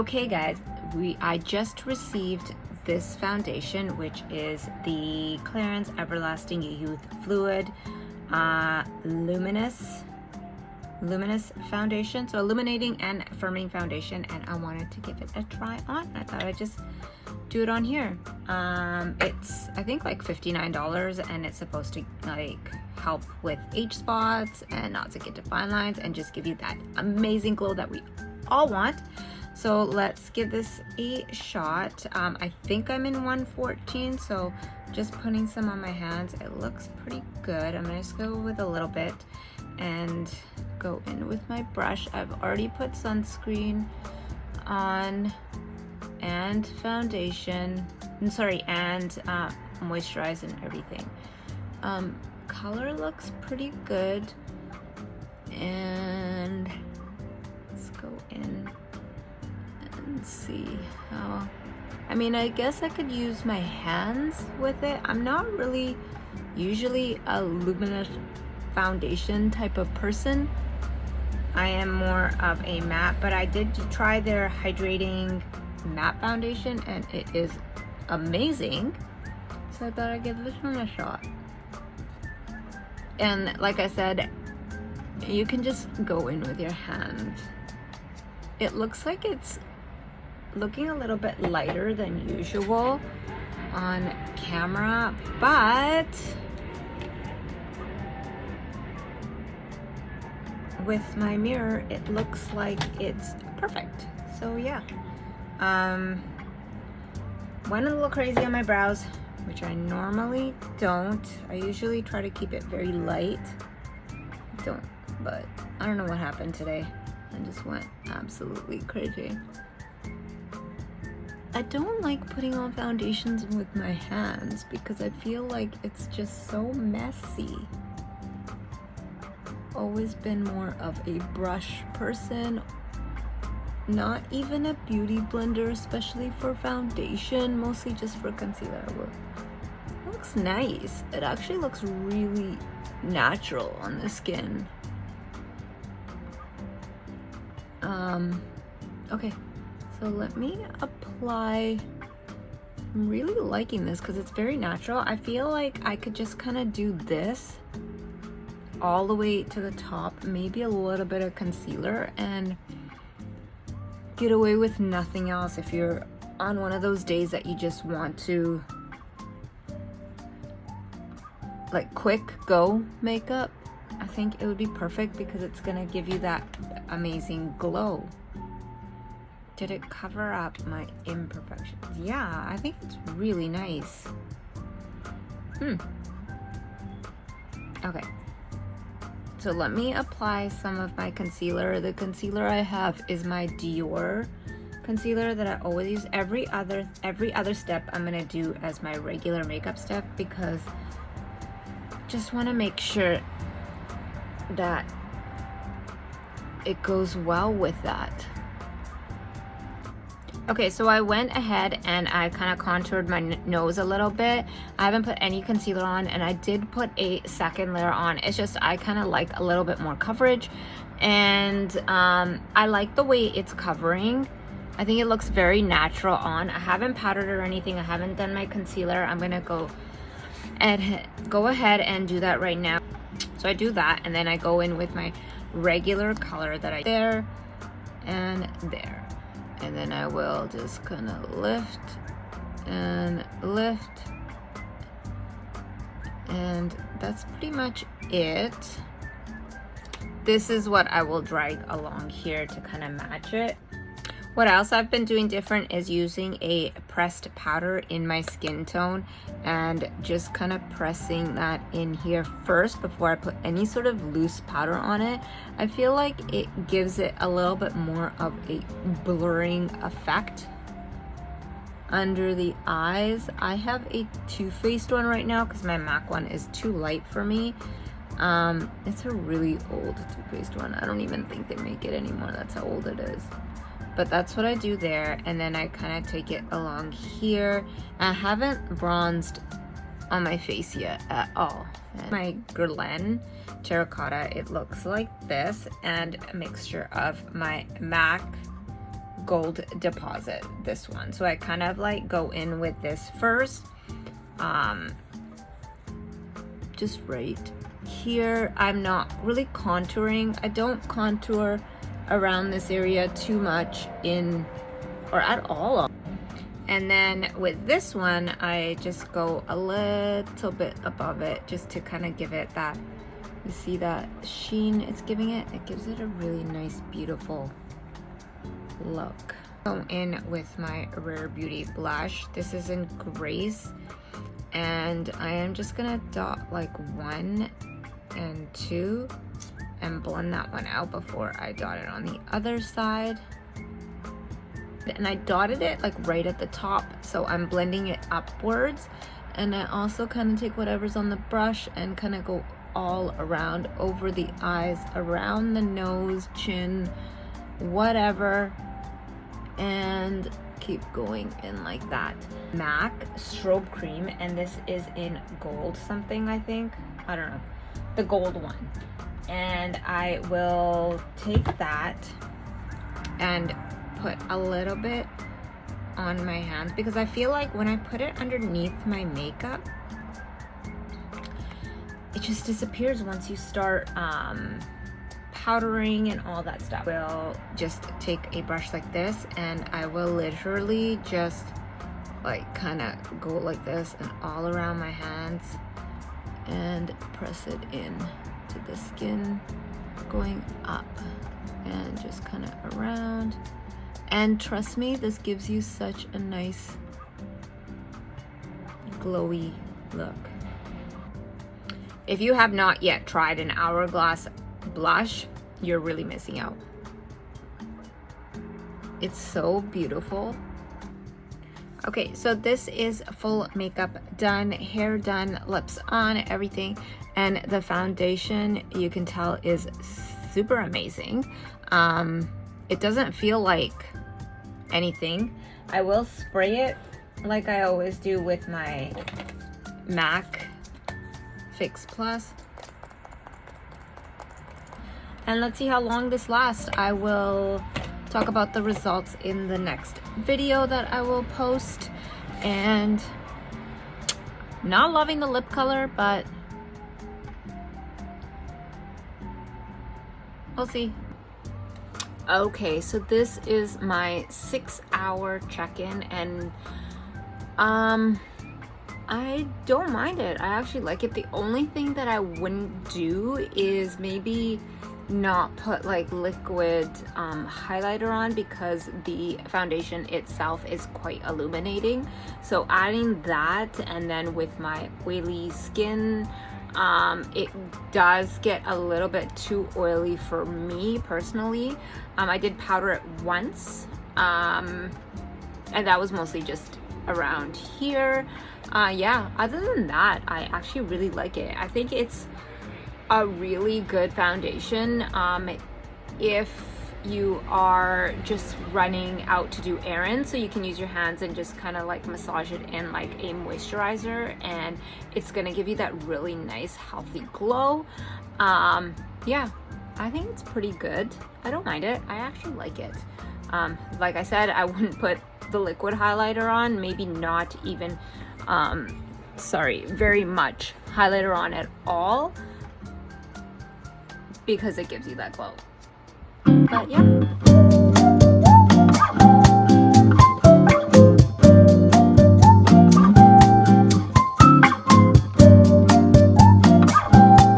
Okay guys, I just received this foundation, which is the Clarins Everlasting Youth Fluid Luminous foundation. So illuminating and firming foundation, and I wanted to give it a try on. I thought I'd just do it on here. It's I think like $59, and it's supposed to like help with age spots and not to get to fine lines and just give you that amazing glow that we all want. So let's give this a shot. I think I'm in 114, so just putting some on my hands. It looks pretty good. I'm gonna just go with a little bit and go in with my brush. I've already put sunscreen on and foundation, and moisturize and everything. Color looks pretty good, and let's go in and see how. I mean, I guess I could use my hands with it. I'm not really usually a luminous foundation type of person. I am more of a matte, but I did try their hydrating matte foundation and it is amazing. So I thought I'd give this one a shot. And like I said, you can just go in with your hand. It looks like it's looking a little bit lighter than usual on camera, but with my mirror it looks like it's perfect. So yeah, went a little crazy on my brows, which I normally don't. I usually try to keep it very light. But I don't know what happened today. I just went absolutely crazy. I don't like putting on foundations with my hands because I feel like it's just so messy. Always been more of a brush person, not even a beauty blender, especially for foundation, mostly just for concealer. It looks nice. It actually looks really natural on the skin. Okay, so let me apply. I'm really liking this because it's very natural. I feel like I could just kind of do this all the way to the top, maybe a little bit of concealer, and get away with nothing else. If you're on one of those days that you just want to like quick go makeup, I think it would be perfect because it's gonna give you that amazing glow. Did it cover up my imperfections? Yeah, I think it's really nice. Okay, so let me apply some of my concealer. The concealer I have is my Dior concealer that I always use. Every other step I'm gonna do as my regular makeup step because just want to make sure that it goes well with that. Okay, so I went ahead and I kind of contoured my nose a little bit. I haven't put any concealer on, and I did put a second layer on. It's just I kind of like a little bit more coverage, and I like the way it's covering. I think it looks very natural on. I haven't powdered or anything. I haven't done my concealer. I'm gonna go ahead and do that right now. So I do that, and then I go in with my regular color that I there and there. And then I will just kind of lift and lift. And that's pretty much it. This is what I will drag along here to kind of match it. What else I've been doing different is using a pressed powder in my skin tone and just kind of pressing that in here first before I put any sort of loose powder on it. I feel like it gives it a little bit more of a blurring effect under the eyes. I have a Too Faced one right now because my MAC one is too light for me. It's a really old Too Faced one. I don't even think they make it anymore. That's how old it is. But that's what I do there, and then I kind of take it along here. I haven't bronzed on my face yet at all. And my GLAM terracotta, it looks like this, and a mixture of my MAC gold deposit, this one. So I kind of like go in with this first, just right here. I'm not really contouring. I don't contour around this area too much or at all. And then with this one, I just go a little bit above it just to kind of give it that, you see that sheen it's giving it? It gives it a really nice, beautiful look. Go in with my Rare Beauty blush. This is in Grace. And I am just gonna dot like 1 and 2 and blend that one out before I dot it on the other side. And I dotted it like right at the top, so I'm blending it upwards. And I also kind of take whatever's on the brush and kind of go all around, over the eyes, around the nose, chin, whatever, and keep going in like that. MAC strobe cream, and this is in gold something, I think, I don't know, the gold one. And I will take that and put a little bit on my hands, because I feel like when I put it underneath my makeup, it just disappears once you start powdering and all that stuff. We'll just take a brush like this, and I will literally just like kind of go like this and all around my hands and press it in to the skin, going up and just kind of around. And trust me, this gives you such a nice glowy look. If you have not yet tried an Hourglass blush, you're really missing out. It's so beautiful. Okay, so this is full makeup done, hair done, lips on, everything. And the foundation, you can tell, is super amazing. It doesn't feel like anything. I will spray it like I always do with my MAC Fix Plus. And let's see how long this lasts. I will talk about the results in the next video that I will post. And not loving the lip color, but we'll see. Okay, so this is my 6-hour check-in, and I don't mind it. I actually like it. The only thing that I wouldn't do is maybe not put like liquid highlighter on, because the foundation itself is quite illuminating. So adding that, and then with my oily skin, it does get a little bit too oily for me personally. I did powder it once, and that was mostly just around here. Yeah, other than that, I actually really like it. I think it's a really good foundation if you are just running out to do errands, so you can use your hands and just kind of like massage it in like a moisturizer, and it's gonna give you that really nice healthy glow. Yeah, I think it's pretty good. I don't mind it. I actually like it. Like I said, I wouldn't put the liquid highlighter on, maybe not even very much highlighter on at all, because it gives you that glow. But yeah.